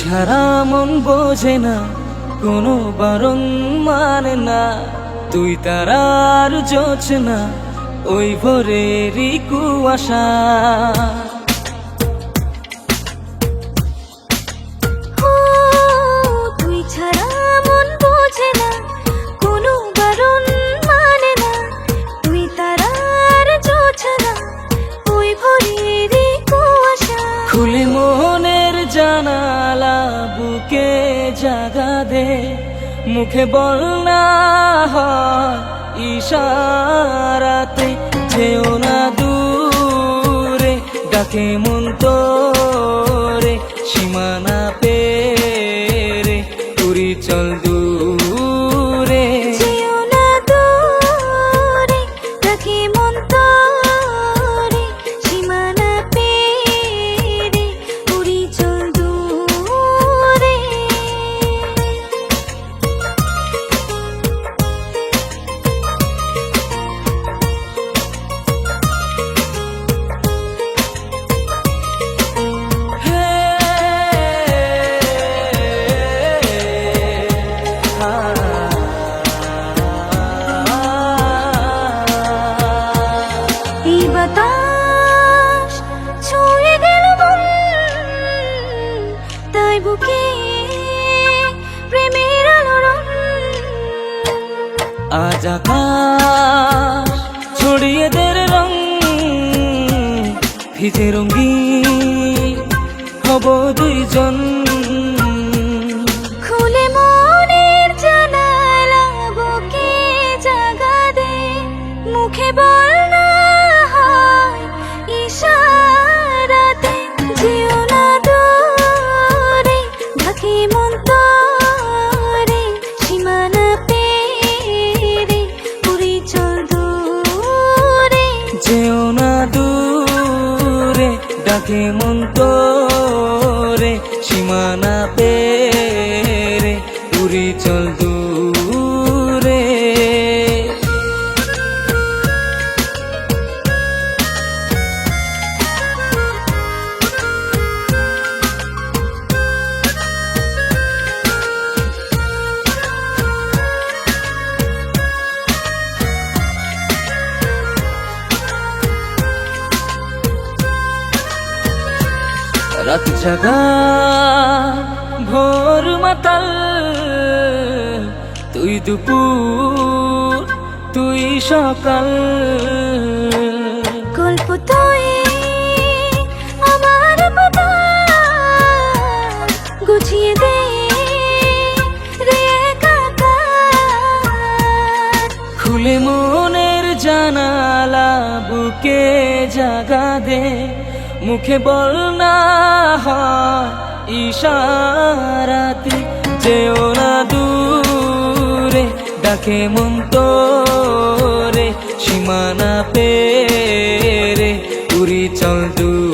ছাড়া মন বোঝে না, কোনো বারণ মানে না। তুই তারার জোছনা, ওই ভোরেরই কুয়াশা। তুই ছাড়া মন বোঝে না, কোনো বারণ মানে না। তুই তারার জোছনা, ওই ভোরেরই কুয়াশা। খুলে মনের জানালা, বুকে জাগা দে। মুখে বল না হয় ইশারাতে, যেও না দূরে, ডাকে মন তোরে। সীমানা পেরে উড়ি চল দূরে। যেও না দূরে, ডাকে মন তোরে। সীমানা পেরে উড়ি চল দূরে। এই বাতাস ছুঁয়ে গেল মন, তাই বুকে প্রেমের আলোড়ন। আজ আকাশ ছড়িয়ে দে রে রং, ভিজে রঙিন হব দুইজন। খুলে মনের জানালা, বুকে জাগা দে। মুখে বল না হয় ইশারাতে, যেও না দূরে, ডাকে মন তোরে। সীমানা পেরে উড়ি চল দূরে। যেও না দূরে, ডাকে মন তোরে। সীমানা পেরে উড়ি চল দূরে। রাত জাগা ভোর মাতাল, তুই দুপুর তুই সকাল। গল্প তুই আমার পাতা, গুছিয়ে দে রে কাকা। খুলে মনের জানালা, বুকে জাগা দে। মুখে বল না হয় ইশারাতে, যেও না দূরে, ডাকে মন তোরে। সীমানা পেরে উড়ি চল দূরে।